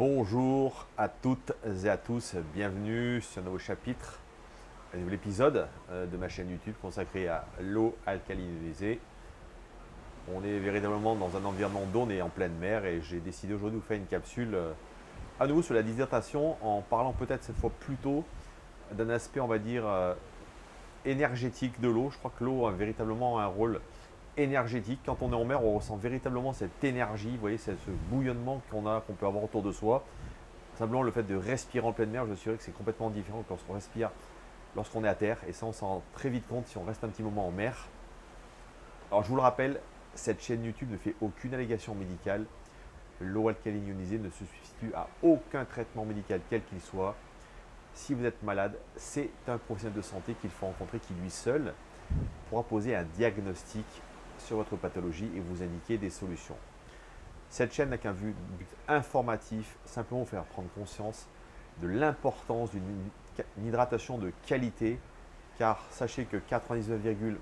Bonjour à toutes et à tous, bienvenue sur un nouveau chapitre, un nouvel épisode de ma chaîne YouTube consacrée à l'eau alcalinisée. On est véritablement dans un environnement d'eau, on est en pleine mer et j'ai décidé aujourd'hui de vous faire une capsule à nouveau sur la déshydratation en parlant peut-être cette fois plutôt d'un aspect on va dire énergétique de l'eau. Je crois que l'eau a véritablement un rôle énergétique. Quand on est en mer, on ressent véritablement cette énergie, vous voyez, ce bouillonnement qu'on peut avoir autour de soi. Simplement le fait de respirer en pleine mer, je suis sûr que c'est complètement différent que lorsqu'on respire, lorsqu'on est à terre. Et ça, on s'en rend très vite compte si on reste un petit moment en mer. Alors je vous le rappelle, cette chaîne YouTube ne fait aucune allégation médicale. L'eau alcaline ionisée ne se substitue à aucun traitement médical, quel qu'il soit. Si vous êtes malade, c'est un professionnel de santé qu'il faut rencontrer qui lui seul pourra poser un diagnostic sur votre pathologie et vous indiquer des solutions. Cette chaîne n'a qu'un but informatif, simplement vous faire prendre conscience de l'importance d'une hydratation de qualité, car sachez que 99,99%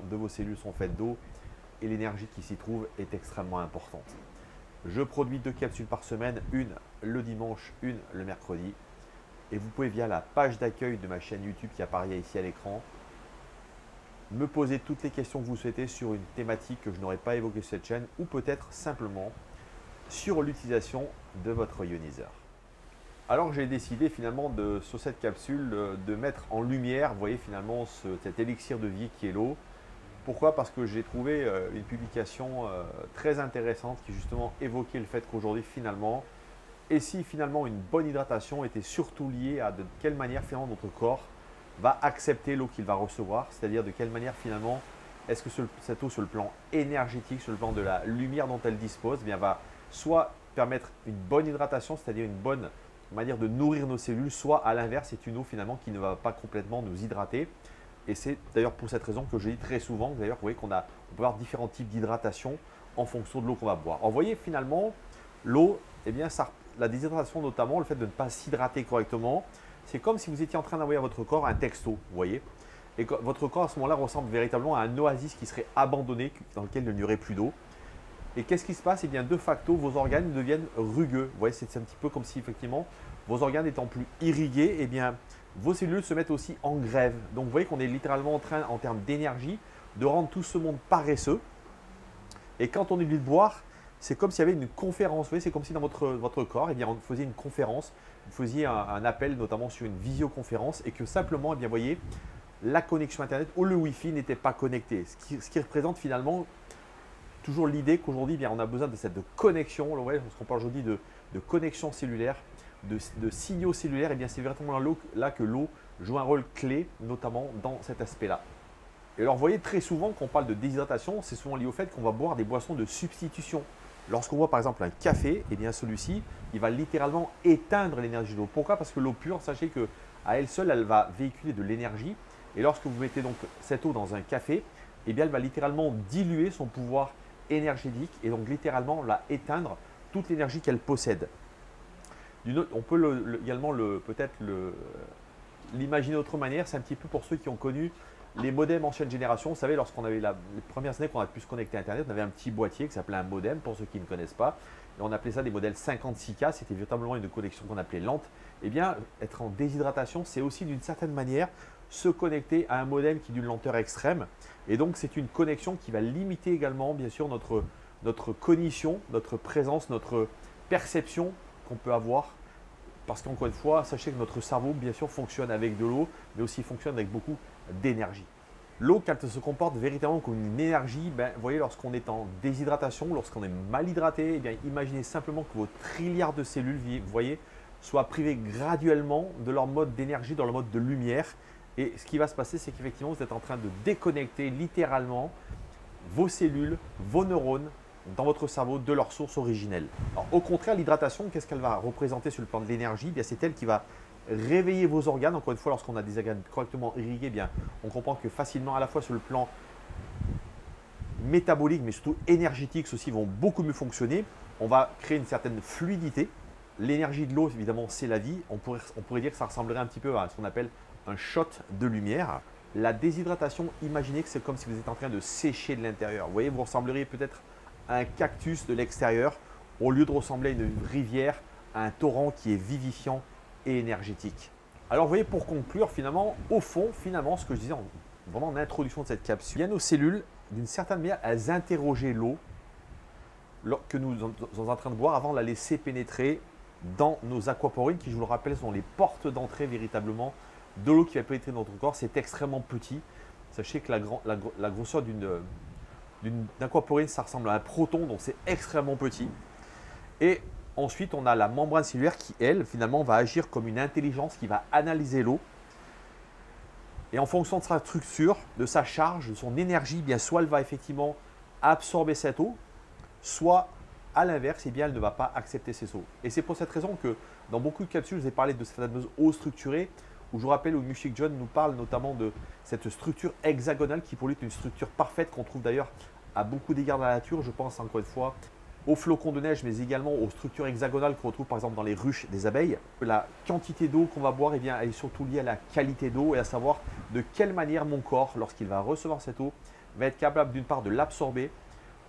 de vos cellules sont faites d'eau et l'énergie qui s'y trouve est extrêmement importante. Je produis 2 capsules par semaine, une le dimanche, une le mercredi. Et vous pouvez via la page d'accueil de ma chaîne YouTube qui apparaît ici à l'écran, me poser toutes les questions que vous souhaitez sur une thématique que je n'aurais pas évoquée sur cette chaîne ou peut-être simplement sur l'utilisation de votre ioniseur. Alors j'ai décidé finalement sur cette capsule de mettre en lumière, vous voyez finalement cet élixir de vie qui est l'eau. Pourquoi? Parce que j'ai trouvé une publication très intéressante qui justement évoquait le fait qu'aujourd'hui finalement, et si finalement une bonne hydratation était surtout liée à de quelle manière finalement notre corps va accepter l'eau qu'il va recevoir, c'est-à-dire de quelle manière finalement est-ce que cette eau sur le plan énergétique, sur le plan de la lumière dont elle dispose, eh bien, va soit permettre une bonne hydratation, c'est-à-dire une bonne manière de nourrir nos cellules, soit à l'inverse, c'est une eau finalement qui ne va pas complètement nous hydrater. Et c'est d'ailleurs pour cette raison que je dis très souvent, d'ailleurs, vous voyez on peut avoir différents types d'hydratation en fonction de l'eau qu'on va boire. Alors, vous voyez finalement, l'eau, eh bien, la déshydratation notamment, le fait de ne pas s'hydrater correctement, c'est comme si vous étiez en train d'envoyer à votre corps un texto, vous voyez. Et que votre corps à ce moment-là ressemble véritablement à un oasis qui serait abandonné, dans lequel il n'y aurait plus d'eau. Et qu'est-ce qui se passe? Eh bien, de facto, vos organes deviennent rugueux. Vous voyez, c'est un petit peu comme si effectivement, vos organes étant plus irrigués, eh bien, vos cellules se mettent aussi en grève. Donc, vous voyez qu'on est littéralement en train, en termes d'énergie, de rendre tout ce monde paresseux. Et quand on oublie de boire, c'est comme s'il y avait une conférence. Vous voyez, c'est comme si dans votre corps, eh bien, on faisait une conférence, vous faisiez un appel notamment sur une visioconférence et que simplement, eh bien, vous voyez, la connexion Internet ou le Wi-Fi n'était pas connecté. Ce qui représente finalement toujours l'idée qu'aujourd'hui, eh bien, on a besoin de cette connexion. Vous voyez, parce qu'on parle aujourd'hui de connexion cellulaire, de signaux cellulaires, eh bien, c'est véritablement là que l'eau joue un rôle clé, notamment dans cet aspect-là. Et alors, vous voyez, très souvent, quand on parle de déshydratation, c'est souvent lié au fait qu'on va boire des boissons de substitution. Lorsqu'on boit par exemple un café, eh bien celui-ci, il va littéralement éteindre l'énergie de l'eau. Pourquoi? Parce que l'eau pure, sachez qu'à elle seule, elle va véhiculer de l'énergie. Et lorsque vous mettez donc cette eau dans un café, eh bien elle va littéralement diluer son pouvoir énergétique et donc littéralement la éteindre toute l'énergie qu'elle possède. On peut également peut-être l'imaginer d'autre manière. C'est un petit peu pour ceux qui ont connu les modems ancienne génération. Vous savez, lorsqu'on avait les premières années qu'on a pu se connecter à Internet, on avait un petit boîtier qui s'appelait un modem, pour ceux qui ne connaissent pas. Et on appelait ça des modèles 56K. C'était véritablement une connexion qu'on appelait lente. Eh bien, être en déshydratation, c'est aussi d'une certaine manière se connecter à un modem qui est d'une lenteur extrême. Et donc, c'est une connexion qui va limiter également, bien sûr, notre cognition, notre présence, notre perception qu'on peut avoir. Parce qu'encore une fois, sachez que notre cerveau, bien sûr, fonctionne avec de l'eau, mais aussi fonctionne avec beaucoup d'énergie. L'eau, quand elle se comporte véritablement comme une énergie, vous voyez, lorsqu'on est en déshydratation, lorsqu'on est mal hydraté, eh bien, imaginez simplement que vos trilliards de cellules, vous voyez, soient privées graduellement de leur mode d'énergie, dans leur mode de lumière. Et ce qui va se passer, c'est qu'effectivement, vous êtes en train de déconnecter littéralement vos cellules, vos neurones dans votre cerveau de leur source originelle. Alors, au contraire, l'hydratation, qu'est-ce qu'elle va représenter sur le plan de l'énergie? C'est elle qui va réveiller vos organes. Encore une fois, lorsqu'on a des organes correctement irrigués, eh bien, on comprend que facilement, à la fois sur le plan métabolique, mais surtout énergétique, ceux-ci vont beaucoup mieux fonctionner. On va créer une certaine fluidité. L'énergie de l'eau, évidemment, c'est la vie. On pourrait dire que ça ressemblerait un petit peu à ce qu'on appelle un shot de lumière. La déshydratation, imaginez que c'est comme si vous êtes en train de sécher de l'intérieur. Vous voyez, vous ressembleriez peut-être à un cactus de l'extérieur au lieu de ressembler à une rivière, à un torrent qui est vivifiant et énergétique. Alors vous voyez, pour conclure, finalement, au fond, ce que je disais vraiment en introduction de cette capsule, bien nos cellules, d'une certaine manière, elles interrogeaient l'eau que nous sommes en train de boire avant de la laisser pénétrer dans nos aquaporines qui, je vous le rappelle, sont les portes d'entrée véritablement de l'eau qui va pénétrer dans notre corps. C'est extrêmement petit. Sachez que la grosseur d'une aquaporine, ça ressemble à un proton, donc c'est extrêmement petit. Et ensuite, on a la membrane cellulaire qui, elle, finalement, va agir comme une intelligence qui va analyser l'eau. Et en fonction de sa structure, de sa charge, de son énergie, eh bien, soit elle va effectivement absorber cette eau, soit à l'inverse, eh bien, elle ne va pas accepter ces eaux. Et c'est pour cette raison que dans beaucoup de capsules, je vous ai parlé de cette fameuse eau structurée, où je vous rappelle où Mushik John nous parle notamment de cette structure hexagonale qui pour lui est une structure parfaite qu'on trouve d'ailleurs à beaucoup d'égards dans la nature. Je pense encore une fois aux flocons de neige, mais également aux structures hexagonales qu'on retrouve par exemple dans les ruches des abeilles. La quantité d'eau qu'on va boire, eh bien, elle est surtout liée à la qualité d'eau et à savoir de quelle manière mon corps, lorsqu'il va recevoir cette eau, va être capable d'une part de l'absorber,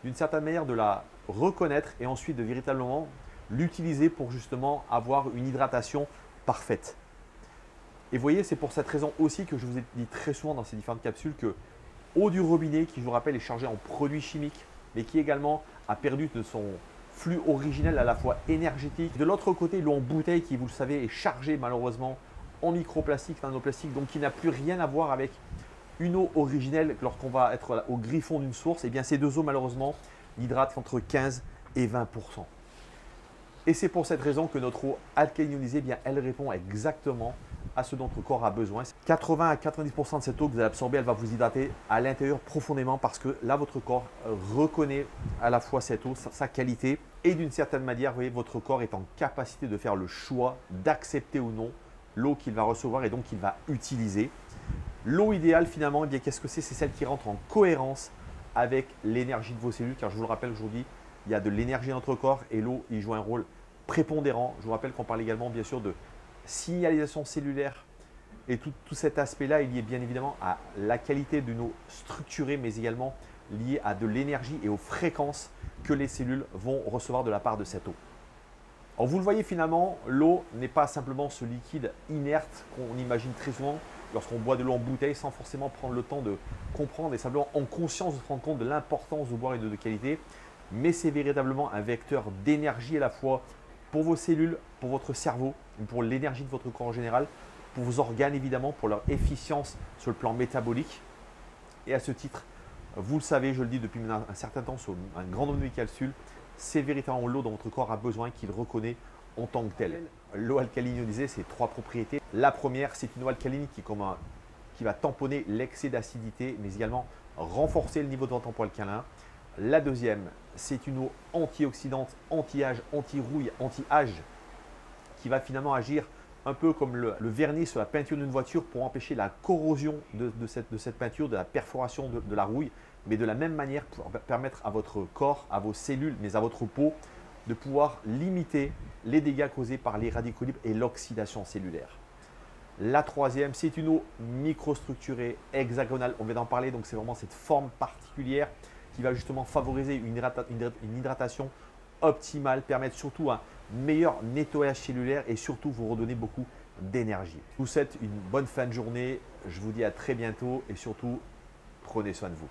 d'une certaine manière de la reconnaître et ensuite de véritablement l'utiliser pour justement avoir une hydratation parfaite. Et vous voyez, c'est pour cette raison aussi que je vous ai dit très souvent dans ces différentes capsules que eau du robinet, qui je vous rappelle est chargée en produits chimiques, mais qui également a perdu de son flux originel à la fois énergétique. De l'autre côté, l'eau en bouteille qui, vous le savez, est chargée malheureusement en microplastiques, nanoplastiques, donc qui n'a plus rien à voir avec une eau originelle lorsqu'on va être au griffon d'une source. Et bien ces deux eaux malheureusement n'hydratent qu'entre 15 et 20%. Et c'est pour cette raison que notre eau alcalinisée, eh bien, elle répond exactement à ce dont notre corps a besoin. 80 à 90% de cette eau que vous allez absorber, elle va vous hydrater à l'intérieur profondément parce que là, votre corps reconnaît à la fois cette eau, sa qualité et d'une certaine manière, vous voyez, votre corps est en capacité de faire le choix d'accepter ou non l'eau qu'il va recevoir et donc qu'il va utiliser. L'eau idéale finalement, eh bien, qu'est-ce que c'est? C'est celle qui rentre en cohérence avec l'énergie de vos cellules car je vous le rappelle aujourd'hui, il y a de l'énergie dans notre corps et l'eau, il joue un rôle prépondérant. Je vous rappelle qu'on parle également bien sûr de signalisation cellulaire et tout cet aspect-là est lié bien évidemment à la qualité d'une eau structurée mais également lié à de l'énergie et aux fréquences que les cellules vont recevoir de la part de cette eau. Alors vous le voyez finalement, l'eau n'est pas simplement ce liquide inerte qu'on imagine très souvent lorsqu'on boit de l'eau en bouteille sans forcément prendre le temps de comprendre et simplement en conscience de se rendre compte de l'importance de boire une eau de qualité, mais c'est véritablement un vecteur d'énergie à la fois pour vos cellules, pour votre cerveau, pour l'énergie de votre corps en général, pour vos organes évidemment, pour leur efficience sur le plan métabolique. Et à ce titre, vous le savez, je le dis depuis un certain temps sur un grand nombre de capsules, c'est véritablement l'eau dont votre corps a besoin qu'il reconnaît en tant que telle. L'eau alcaline ionisée, c'est trois propriétés. La première, c'est une eau alcaline qui va tamponner l'excès d'acidité, mais également renforcer le niveau de votre tampon alcalin. La deuxième, c'est une eau antioxydante, anti-âge, anti-rouille, anti-âge, qui va finalement agir un peu comme le vernis sur la peinture d'une voiture pour empêcher la corrosion de cette peinture, de la perforation de la rouille, mais de la même manière pour permettre à votre corps, à vos cellules, mais à votre peau, de pouvoir limiter les dégâts causés par les radicaux libres et l'oxydation cellulaire. La troisième, c'est une eau microstructurée, hexagonale. On vient d'en parler, donc c'est vraiment cette forme particulière qui va justement favoriser une hydratation optimale, permettre surtout un meilleur nettoyage cellulaire et surtout vous redonner beaucoup d'énergie. Je vous souhaite une bonne fin de journée. Je vous dis à très bientôt et surtout, prenez soin de vous.